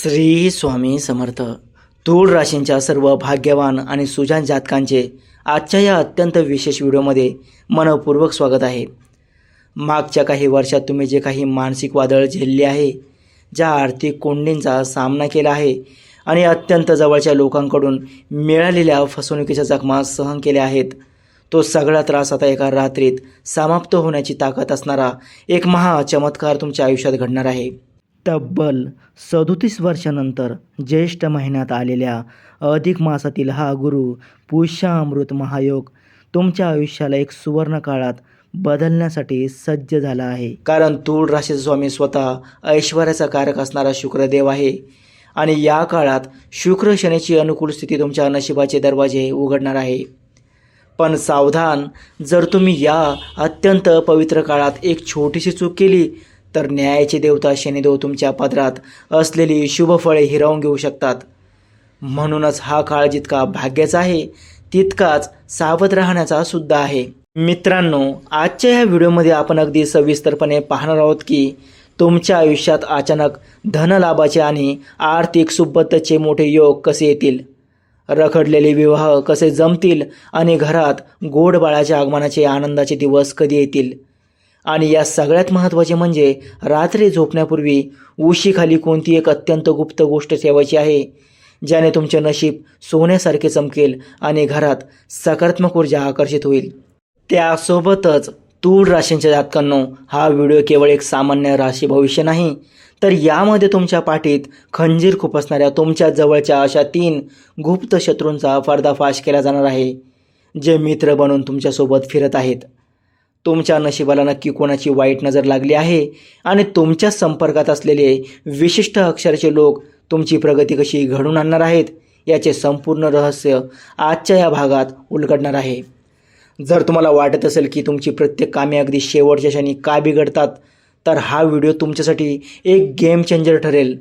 श्री स्वामी समर्थ. तूळ राशींच्या सर्व भाग्यवान आणि सुजाण जातकांचे आजच्या या अत्यंत विशेष व्हिडिओमध्ये मनपूर्वक स्वागत आहे. मागच्या काही वर्षात तुम्ही जे काही मानसिक वादळ झेलले आहे, ज्या आर्थिक कोंडींचा सामना केला आहे आणि अत्यंत जवळच्या लोकांकडून मिळालेल्या फसवणुकीच्या जखमा सहन केल्या आहेत, तो सगळा त्रास आता एका रात्रीत समाप्त होण्याची ताकद असणारा एक महाचमत्कार तुमच्या आयुष्यात घडणार आहे. तब्बल 37 वर्षानंतर ज्येष्ठ महिन्यात आलेल्या अधिक मासातील हा गुरु पुष्य अमृत महायोग तुमच्या आयुष्याला एक सुवर्ण काळात बदलण्यासाठी सज्ज झाला आहे. कारण तूळ राशीचा स्वामी स्वतः ऐश्वर्याचा कारक असणारा शुक्रदेव आहे आणि या काळात शुक्र शनीची अनुकूल स्थिती तुमच्या नशिबाचे दरवाजे उघडणार आहे. पण सावधान, जर तुम्ही या अत्यंत पवित्र काळात एक छोटीशी चूक केली तर न्यायाचे देवता शनिदेव तुमच्या पदरात असलेली शुभफळे हिरावून घेऊ शकतात. म्हणूनच हा काळ जितका भाग्याचा आहे तितकाच सावध राहण्याचा सुद्धा आहे. मित्रांनो, आजच्या या व्हिडिओमध्ये आपण अगदी सविस्तरपणे पाहणार आहोत की तुमच्या आयुष्यात अचानक धनलाभाचे आणि आर्थिक सुबत्तेचे मोठे योग कसे येतील, रखडलेले विवाह कसे जमतील आणि घरात गोड बाळाच्या आगमनाचे आनंदाचे दिवस कधी येतील. आणि या सगळ्यात महत्त्वाचे म्हणजे रात्री झोपण्यापूर्वी उशीखाली कोणती एक अत्यंत गुप्त गोष्ट ठेवायची आहे, ज्याने तुमचे नशीब सोन्यासारखे चमकेल आणि घरात सकारात्मक ऊर्जा आकर्षित होईल. त्यासोबतच तूळ राशींच्या जातकांनो, हा व्हिडिओ केवळ एक सामान्य राशी भविष्य नाही, तर यामध्ये तुमच्या पाठीत खंजीर खुपसणाऱ्या तुमच्या जवळच्या अशा 3 गुप्त शत्रूंचा पर्दाफाश केला जाणार आहे, जे मित्र बनून तुमच्यासोबत फिरत आहेत. तुमच्या नशिबाला नक्की कोणाची वाईट नजर लागली आहे आणि तुमच्या संपर्कात असलेले विशिष्ट अक्षराचे लोक तुमची प्रगती कशी घडवून आणणार आहेत, याचे संपूर्ण रहस्य आजच्या या भागात उलगडणार आहे. जर तुम्हाला वाटत असेल की तुमची प्रत्येक कामे अगदी शेवटच्या क्षणी का बिघडतात, तर हा व्हिडिओ तुमच्यासाठी एक गेम चेंजर ठरेल.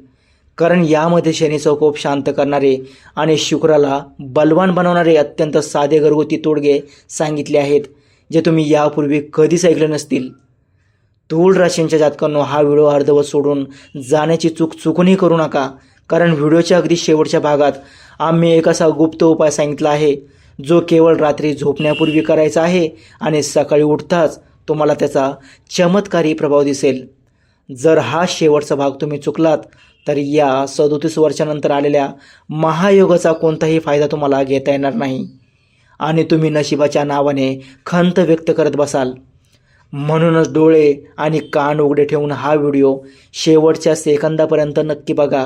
कारण यामध्ये शनीचा कोप शांत करणारे आणि शुक्राला बलवान बनवणारे अत्यंत साधे घरगुती तोडगे सांगितले आहेत, जे तुम्ही यापूर्वी कधीच ऐकले नसतील. तूळ राशींच्या जातकांनो, हा व्हिडिओ अर्धवट सोडून जाण्याची चुकूनही करू नका. कारण व्हिडिओच्या अगदी शेवटच्या भागात आम्ही एक असा गुप्त उपाय सांगितला आहे, जो केवळ रात्री झोपण्यापूर्वी करायचा आहे आणि सकाळी उठताच तुम्हाला त्याचा चमत्कारी प्रभाव दिसेल. जर हा शेवटचा भाग तुम्ही चुकलात तर या 37 वर्षानंतर आलेल्या महायोगाचा कोणताही फायदा तुम्हाला घेता येणार नाही आणि तुम्ही नशिबाच्या नावाने खंत व्यक्त करत बसाल. म्हणूनच डोळे आणि कान उघडे ठेवून हा व्हिडिओ शेवटच्या सेकंदापर्यंत नक्की बघा.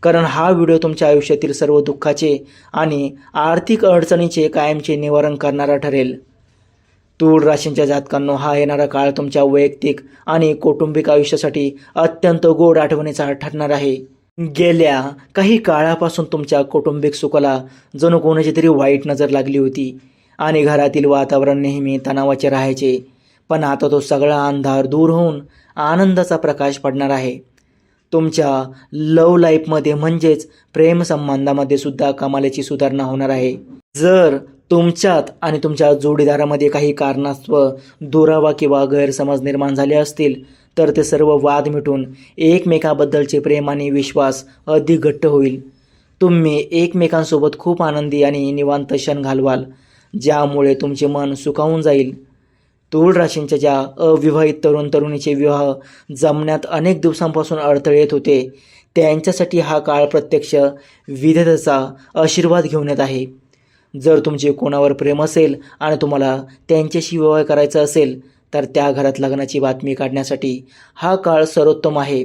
कारण हा व्हिडिओ तुमच्या आयुष्यातील सर्व दुःखाचे आणि आर्थिक अडचणीचे कायमचे निवारण करणारा ठरेल. तूळ राशींच्या जातकांनो, हा येणारा काळ तुमच्या वैयक्तिक आणि कौटुंबिक आयुष्यासाठी अत्यंत गोड आठवणीचा ठरणार आहे. गेल्या काही काळापासून तुमच्या कौटुंबिक सुखाला जणू कोणाची तरी वाईट नजर लागली होती आणि घरातील वातावरण नेहमी तणावाचे राहायचे. पण आता तो सगळा अंधार दूर होऊन आनंदाचा प्रकाश पडणार आहे. तुमच्या लव्ह लाईफमध्ये म्हणजेच प्रेम संबंधामध्ये सुद्धा कमालीची सुधारणा होणार आहे. जर तुमच्यात आणि तुमच्या जोडीदारामध्ये काही कारणास्तव दुरावा किंवा गैरसमज निर्माण झाले असतील, तर ते सर्व वाद मिटून एकमेकाबद्दलचे प्रेम आणि विश्वास अधिक घट्ट होईल. तुम्ही एकमेकांसोबत खूप आनंदी आणि निवांत क्षण घालवाल, ज्यामुळे तुमचे मन सुखावून जाईल. तूळ राशींच्या ज्या अविवाहित तरुण तरुणीचे विवाह जमण्यात अनेक दिवसांपासून अडथळे येत होते, त्यांच्यासाठी हा काळ प्रत्यक्ष विधात्याचा आशीर्वाद घेऊन येत आहे. जर तुमचे कोणावर प्रेम असेल आणि तुम्हाला त्यांच्याशी विवाह करायचा असेल, तर त्या घरात लग्नाची बातमी काढण्यासाठी हा काळ सर्वोत्तम आहे.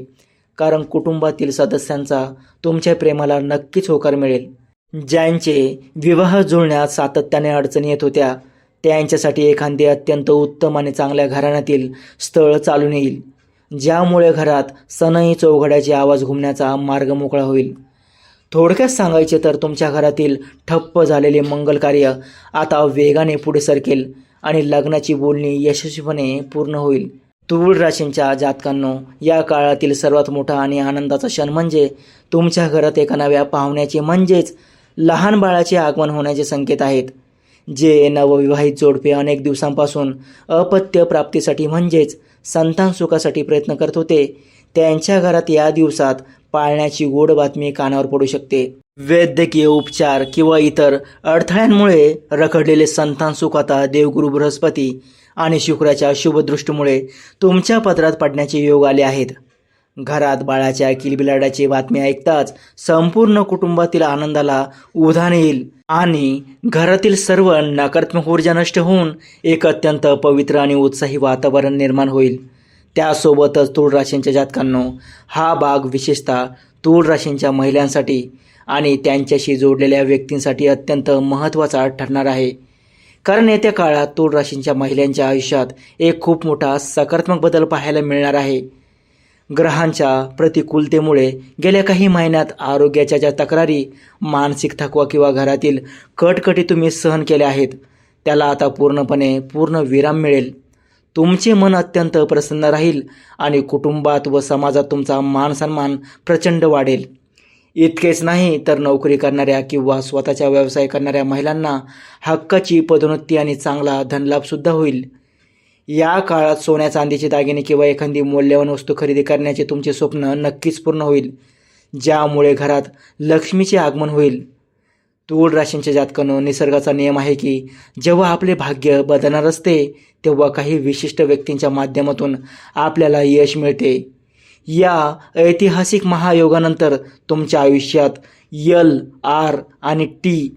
कारण कुटुंबातील सदस्यांचा तुमच्या प्रेमाला नक्कीच होकार मिळेल. ज्यांचे विवाह जुळण्यात सातत्याने अडचणी येत होत्या, त्यांच्यासाठी एखादे अत्यंत उत्तम आणि चांगल्या घराण्यातील स्थळ चालून येईल, ज्यामुळे घरात सनई चौघड्याचे आवाज घुमण्याचा मार्ग मोकळा होईल. थोडक्यात सांगायचे तर तुमच्या घरातील ठप्प झालेले मंगल कार्य आता वेगाने पुढे सरकेल आणि लग्नाची बोलणी यशस्वीपणे पूर्ण होईल. तूळ राशींच्या जातकांनो, या काळातील सर्वात मोठा आणि आनंदाचा क्षण म्हणजे तुमच्या घरात एका नव्या पाहुण्याचे म्हणजेच लहान बाळाचे आगमन होण्याचे संकेत आहेत. जे नवविवाहित जोडपे अनेक दिवसांपासून अपत्य प्राप्तीसाठी म्हणजेच संतान सुखासाठी प्रयत्न करत होते, त्यांच्या घरात या दिवसात पाळण्याची गोड बातमी कानावर पडू शकते. वैद्यकीय उपचार किंवा इतर अडथळ्यांमुळे रखडलेले संतान सुख आता देवगुरु बृहस्पती आणि शुक्राच्या शुभदृष्टीमुळे तुमच्या पदरात पडण्याचे योग आले आहेत. घरात बाळाच्या किलबिलाटाची बातमी ऐकताच संपूर्ण कुटुंबातील आनंदाला उधाण येईल आणि घरातील सर्व नकारात्मक ऊर्जा नष्ट होऊन एक अत्यंत पवित्र आणि उत्साही वातावरण निर्माण होईल. त्यासोबतच तूळ राशींच्या जातकांनो, हा भाग विशेषतः तूळ राशींच्या महिलांसाठी आणि त्यांच्याशी जोडलेल्या व्यक्तींसाठी अत्यंत महत्त्वाचा ठरणार आहे. कारण येत्या काळात तूळ राशींच्या महिलांच्या आयुष्यात एक खूप मोठा सकारात्मक बदल पाहायला मिळणार आहे. ग्रहांच्या प्रतिकूलतेमुळे गेल्या काही महिन्यात आरोग्याच्या ज्या तक्रारी, मानसिक थकवा किंवा घरातील कटकटी तुम्ही सहन केल्या आहेत, त्याला आता पूर्ण विराम मिळेल. तुमचे मन अत्यंत प्रसन्न राहील आणि कुटुंबात व समाजात तुमचा मानसन्मान प्रचंड वाढेल. इतकेच नाही तर नोकरी करणाऱ्या किंवा स्वतःचा व्यवसाय करणाऱ्या महिलांना हक्काची पदोन्नती आणि चांगला धनलाभसुद्धा होईल. या काळात सोन्या चांदीचे दागिने किंवा एखादी मौल्यवान वस्तू खरेदी करण्याचे तुमचे स्वप्न नक्कीच पूर्ण होईल, ज्यामुळे घरात लक्ष्मीचे आगमन होईल. तूळ राशींच्या जातकांनो, निसर्गाचा नियम आहे की जेव्हा आपले भाग्य बदलणार असते तेव्हा काही विशिष्ट व्यक्तींच्या माध्यमातून आपल्याला यश मिळते. या ऐतिहासिक महायोगानंतर तुमच्या आयुष्यात LR आणि T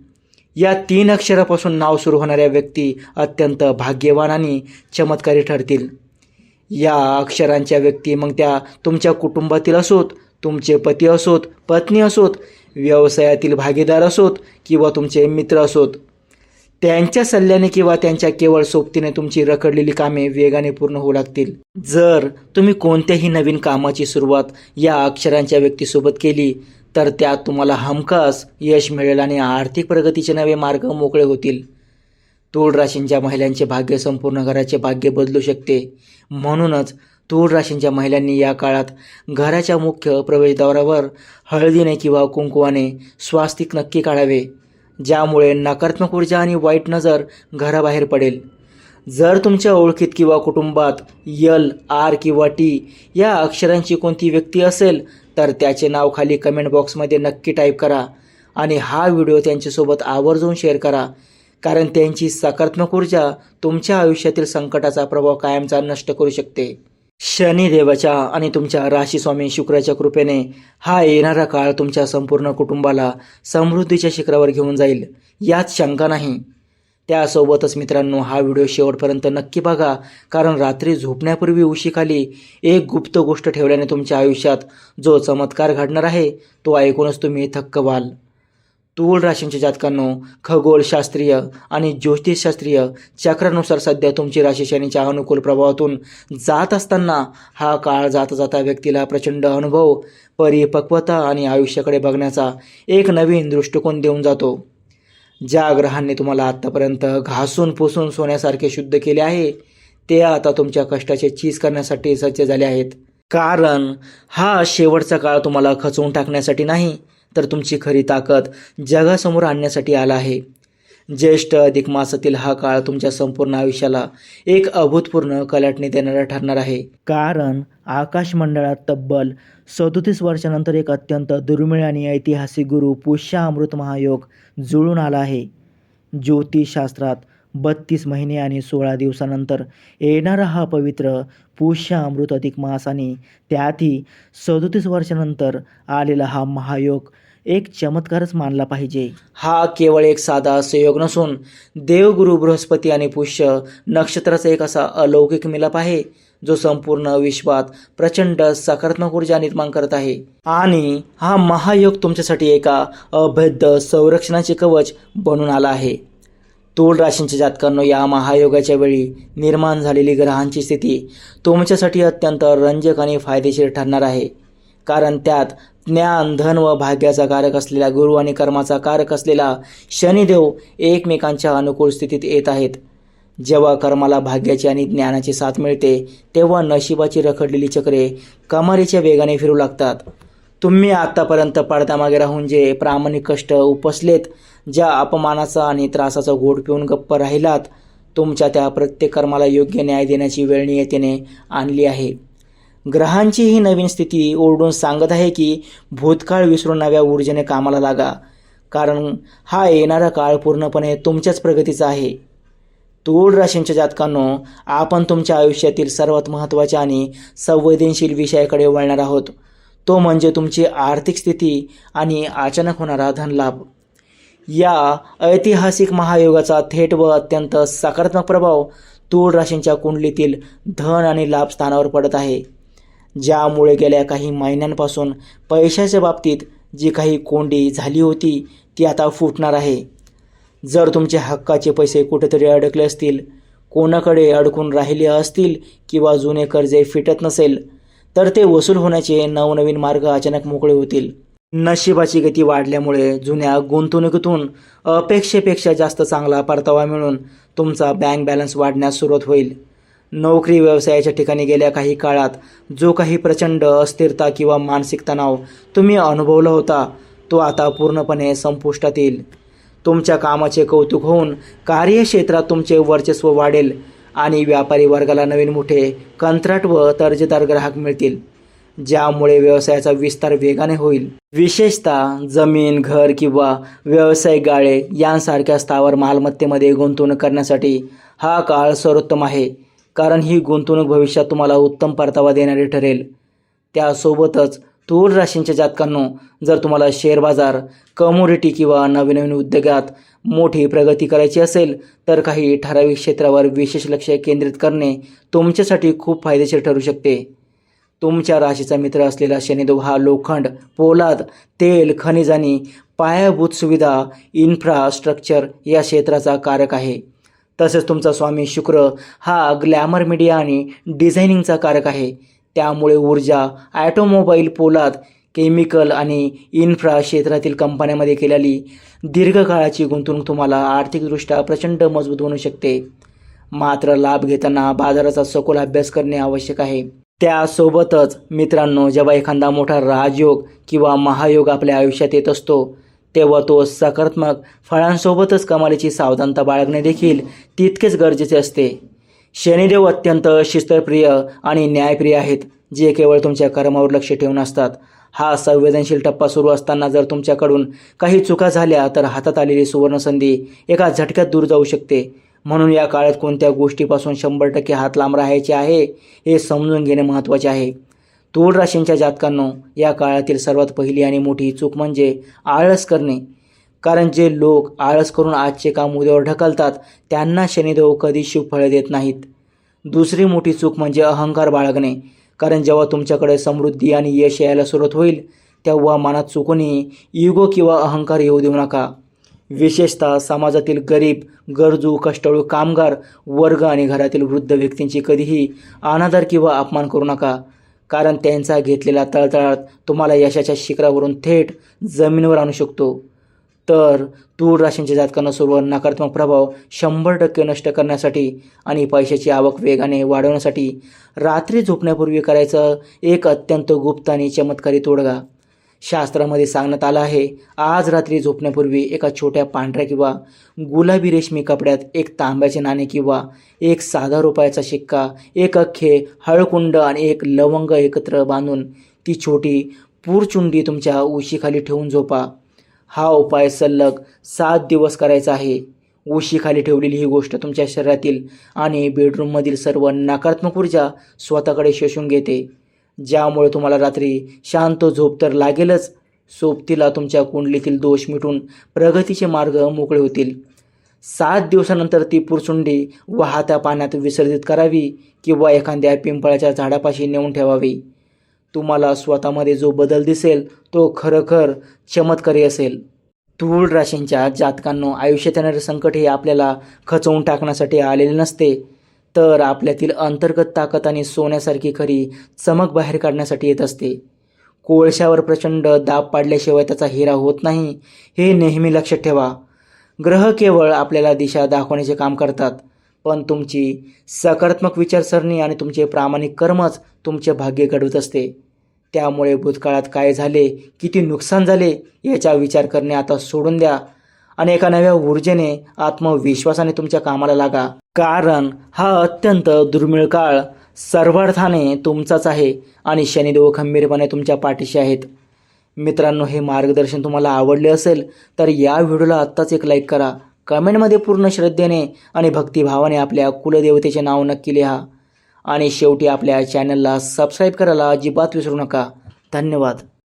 या 3 अक्षरापासून नाव सुरू होणाऱ्या व्यक्ती अत्यंत भाग्यवान आणि चमत्कारी ठरतील. या अक्षरांच्या व्यक्ती मग त्या तुमच्या कुटुंबातील असोत, तुमचे पती असोत, पत्नी असोत, व्यवसायातील भागीदार असोत किंवा तुमचे मित्र असोत, त्यांच्या सल्ल्याने किंवा त्यांच्या केवळ सोबतीने तुमची रखडलेली कामे वेगाने पूर्ण होऊ लागतील. जर तुम्ही कोणत्याही नवीन कामाची सुरुवात या अक्षरांच्या व्यक्तीसोबत केली तर त्यात तुम्हाला हमखास यश मिळेल आणि आर्थिक प्रगतीचे नवे मार्ग मोकळे होतील. तूळ राशींच्या महिलांचे भाग्य संपूर्ण घराचे भाग्य बदलू शकते. म्हणूनच तूळ राशींच्या महिलांनी या काळात घराच्या मुख्य प्रवेशद्वारावर हळदीने किंवा कुंकवाने स्वास्तिक नक्की काढावे, ज्यामुळे नकारात्मक ऊर्जा आणि वाईट नजर घराबाहेर पडेल. जर तुमच्या ओळखीत किंवा कुटुंबात LR किंवा T या अक्षरांची कोणती व्यक्ती असेल तर त्याचे नाव खाली कमेंट बॉक्समध्ये नक्की टाईप करा आणि हा व्हिडिओ त्यांच्यासोबत आवर्जून शेअर करा, कारण त्यांची सकारात्मक ऊर्जा तुमच्या आयुष्यातील संकटाचा प्रभाव कायमचा नष्ट करू शकते. शनिदेवाच्या आणि तुमच्या राशीस्वामी शुक्राच्या कृपेने हा येणारा काळ तुमच्या संपूर्ण कुटुंबाला समृद्धीच्या शिखरावर घेऊन जाईल, यात शंका नाही. त्यासोबतच मित्रांनो, हा व्हिडिओ शेवटपर्यंत नक्की बघा, कारण रात्री झोपण्यापूर्वी उशीखाली एक गुप्त गोष्ट ठेवल्याने तुमच्या आयुष्यात जो चमत्कार घडणार आहे तो ऐकूनच तुम्ही थक्क व्हाल. तूळ राशींच्या जातकांनो, खगोलशास्त्रीय आणि ज्योतिषशास्त्रीय चक्रानुसार सध्या तुमची राशी शनीच्या अनुकूल प्रभावातून जात असताना हा काळ जाता जाता व्यक्तीला प्रचंड अनुभव, परिपक्वता आणि आयुष्याकडे बघण्याचा एक नवीन दृष्टिकोन देऊन जातो. ज्या ग्रहांनी तुम्हाला आत्तापर्यंत घासून पुसून सोन्यासारखे शुद्ध केले आहे ते आता तुमच्या कष्टाचे चीज करण्यासाठी सज्ज झाले आहेत. कारण हा शेवटचा काळ तुम्हाला खचवून टाकण्यासाठी नाही तर तुमची खरी ताकद जगासमोर आणण्यासाठी आला आहे. ज्येष्ठ अधिक मासातील हा काळ तुमच्या संपूर्ण आयुष्याला एक अभूतपूर्व कलाटणी देणारा ठरणार आहे. कारण आकाशमंडळात तब्बल 37 वर्षानंतर एक अत्यंत दुर्मिळ आणि ऐतिहासिक गुरु पुष्य अमृत महायोग जुळून आला आहे. ज्योतिषशास्त्रात 32 महिने आणि 16 दिवसानंतर येणारा हा पवित्र पुष्य अमृत अधिक मास आणि त्यातही 37 वर्षानंतर आलेला हा महायोग एक चमत्कारच मानला पाहिजे. हा केवळ एक साधा संयोग नसून देवगुरु बृहस्पती आणि पुष्य नक्षत्राचा एक असा अलौकिक मिलाप आहे जो संपूर्ण विश्वात प्रचंड सकारात्मक ऊर्जा निर्माण करत आहे. आणि हा महायोग तुमच्यासाठी एका अभेद्य संरक्षणाचे कवच बनून आला आहे. तूळ राशींच्या जातकांनो, या महायोगाच्या वेळी निर्माण झालेली ग्रहांची स्थिती तुमच्यासाठी अत्यंत रंजक आणि फायदेशीर ठरणार आहे. कारण त्यात ज्ञान, धन व भाग्याचा कारक असलेला गुरु आणि कर्माचा कारक असलेला शनिदेव एकमेकांच्या अनुकूल स्थितीत येत आहेत. जेव्हा कर्माला भाग्याची आणि ज्ञानाची साथ मिळते तेव्हा नशिबाची रखडलेली चक्रे कमारीच्या वेगाने फिरू लागतात. तुम्ही आतापर्यंत पडद्यामागे राहून जे प्रामाणिक कष्ट उपसलेत, ज्या अपमानाचा आणि त्रासाचा घोट पिऊन गप्प राहिलात, तुमच्या त्या प्रत्येक कर्माला योग्य न्याय देण्याची वेळ नियतीने आणली आहे. ग्रहांची ही नवीन स्थिती ओरडून सांगत आहे की भूतकाळ विसरून नव्या ऊर्जेने कामाला लागा, कारण हा येणारा काळ पूर्णपणे तुमच्याच प्रगतीचा आहे. तूळ राशींच्या जातकांनो, आपण तुमच्या आयुष्यातील सर्वात महत्त्वाच्या आणि संवेदनशील विषयाकडे वळणार आहोत. तो म्हणजे तुमची आर्थिक स्थिती आणि अचानक होणारा धनलाभ. या ऐतिहासिक महायोगाचा थेट व अत्यंत सकारात्मक प्रभाव तूळ राशींच्या कुंडलीतील धन आणि लाभ स्थानावर पडत आहे, ज्यामुळे गेल्या काही महिन्यांपासून पैशाच्या बाबतीत जी काही कोंडी झाली होती ती आता फुटणार आहे. जर तुमचे हक्काचे पैसे कुठेतरी अडकले असतील, कोणाकडे अडकून राहिले असतील किंवा जुने कर्जे फिटत नसेल, तर ते वसूल होण्याचे नवनवीन मार्ग अचानक मोकळे होतील. नशिबाची गती वाढल्यामुळे जुन्या गुंतवणुकीतून अपेक्षेपेक्षा जास्त चांगला परतावा मिळून तुमचा बँक बॅलन्स वाढण्यास सुरुवात होईल. नोकरी व्यवसायाच्या ठिकाणी गेल्या काही काळात जो काही प्रचंड अस्थिरता किंवा मानसिक तणाव तुम्ही अनुभवला होता, तो आता पूर्णपणे संपुष्टात येईल. तुमच्या कामाचे कौतुक होऊन कार्यक्षेत्रात तुमचे वर्चस्व वाढेल आणि व्यापारी वर्गाला नवीन मोठे कंत्राट व दर्जेदार ग्राहक मिळतील, ज्यामुळे व्यवसायाचा विस्तार वेगाने होईल. विशेषतः जमीन, घर किंवा व्यावसायिक गाळे यांसारख्या स्थावर मालमत्तेमध्ये गुंतवणूक करण्यासाठी हा काळ सर्वोत्तम आहे, कारण ही गुंतवणूक भविष्यात तुम्हाला उत्तम परतावा देणारी ठरेल. त्यासोबतच तूळ राशींच्या जातकांनो, जर तुम्हाला शेअर बाजार, कमोडिटी किंवा नवीन उद्योगात मोठी प्रगती करायची असेल, तर काही ठराविक क्षेत्रावर विशेष लक्ष केंद्रित करणे तुमच्यासाठी खूप फायदेशीर ठरू शकते. तुमच्या राशीचा मित्र असलेला शनिदेव हा लोखंड, पोलाद, तेल, खनिज आणि पायाभूत सुविधा, इन्फ्रास्ट्रक्चर या क्षेत्राचा कारक आहे. तसेच तुमचा स्वामी शुक्र हा ग्लॅमर, मीडिया आणि डिझायनिंगचा कारक आहे. त्यामुळे ऊर्जा, ऑटोमोबाईल, पोलाद, केमिकल आणि इन्फ्रा क्षेत्रातील कंपन्यांमध्ये केलेली दीर्घकाळाची गुंतवणूक तुम्हाला आर्थिकदृष्ट्या प्रचंड मजबूत बनवू शकते. मात्र लाभ घेताना बाजाराचा सखोल अभ्यास करणे आवश्यक आहे. त्यासोबतच मित्रांनो, जेव्हा एखादा मोठा राजयोग किंवा महायोग आपल्या आयुष्यात येत असतो, तेव्हा तो सकारात्मक फळांसोबतच कमालीची सावधानता बाळगणे देखील तितकेच गरजेचे असते. शनिदेव अत्यंत शिस्तप्रिय आणि न्यायप्रिय आहेत, जे केवळ तुमच्या कर्मावर लक्ष ठेवून असतात. हा संवेदनशील टप्पा सुरू असताना जर तुमच्याकडून काही चुका झाल्या, तर हातात आलेली सुवर्णसंधी एका झटक्यात दूर जाऊ शकते. म्हणून या काळात कोणत्या गोष्टीपासून 100% हात लांब राहायचे आहे हे समजून घेणे महत्त्वाचे आहे. तूळ राशींच्या जातकांनो, या काळातील सर्वात पहिली आणि मोठी चूक म्हणजे आळस करणे. कारण जे लोक आळस करून आजचे काम उद्यावर ढकलतात, त्यांना शनिदेव कधी शुभ फळे देत नाहीत. दुसरी मोठी चूक म्हणजे अहंकार बाळगणे. कारण जेव्हा तुमच्याकडे समृद्धी आणि यश यायला सुरुवात होईल, तेव्हा मनात चुकूनही इगो किंवा अहंकार येऊ देऊ नका. विशेषतः समाजातील गरीब, गरजू, कष्टाळू कामगार वर्ग आणि घरातील वृद्ध व्यक्तींची कधीही अनादर किंवा अपमान करू नका, कारण त्यांचा घेतलेला तळतळाट तुम्हाला यशाच्या शिखरावरून थेट जमिनीवर आणू शकतो. तर तूळ राशींच्या जातकांना सर्व नकारात्मक प्रभाव 100% नष्ट करण्यासाठी आणि पैशाची आवक वेगाने वाढवण्यासाठी रात्री झोपण्यापूर्वी करायचं एक अत्यंत गुप्त आणि चमत्कारी तोडगा. शास्त्रामध्ये सांगण्यात आलं आहे, आज रात्री झोपण्यापूर्वी एका छोट्या पांढऱ्या किंवा गुलाबी रेशमी कपड्यात एक तांब्याचे नाणे किंवा एक साधा रुपयाचा शिक्का, एक अख्खे हळकुंड आणि एक लवंग एकत्र बांधून ती छोटी पुरचुंडी तुमच्या उशीखाली ठेवून झोपा. हा उपाय सलग 7 दिवस करायचा आहे. उशीखाली ठेवलेली ही गोष्ट तुमच्या शरीरातील आणि बेडरूममधील सर्व नकारात्मक ऊर्जा स्वतःकडे शोषून घेते, ज्यामुळे तुम्हाला रात्री शांत झोप तर लागेलच, सोबतीला तुमच्या कुंडलीतील दोष मिटून प्रगतीचे मार्ग मोकळे होतील. 7 दिवसानंतर ती पुरचुंडी वाहत्या पाण्यात विसर्जित करावी किंवा एखाद्या पिंपळाच्या झाडापाशी नेऊन ठेवावी. तुम्हाला स्वतःमध्ये जो बदल दिसेल तो खरोखर चमत्कारी असेल. तूळ राशींच्या जातकांनो, आयुष्यात येणारे संकट हे आपल्याला खचवून टाकण्यासाठी आलेले नसते, तर आपल्यातील अंतर्गत ताकद आणि सोन्यासारखी खरी चमक बाहेर काढण्यासाठी येत असते. कोळशावर प्रचंड दाब पाडल्याशिवाय त्याचा हिरा होत नाही, हे नेहमी लक्षात ठेवा. ग्रह केवळ आपल्याला दिशा दाखवण्याचे काम करतात, पण तुमची सकारात्मक विचारसरणी आणि तुमचे प्रामाणिक कर्मच तुमचे भाग्य घडवत असते. त्यामुळे भूतकाळात काय झाले, किती नुकसान झाले याचा विचार करणे आता सोडून द्या आणि एका नव्या ऊर्जेने, आत्मविश्वासाने तुमच्या कामाला लागा. कारण हा अत्यंत दुर्मिळ काळ सर्वार्थाने तुमचाच आहे आणि शनिदेव खंबीरपणे तुमच्या पाठीशी आहेत. मित्रांनो, हे मार्गदर्शन तुम्हाला आवडले असेल तर या व्हिडिओला आत्ताच एक लाईक करा. कमेंटमध्ये पूर्ण श्रद्धेने आणि भक्तिभावाने आपल्या कुलदेवतेचे नाव नक्की लिहा. आणि शेवटी आपल्या चॅनलला सबस्क्राईब करायला अजिबात विसरू नका. धन्यवाद.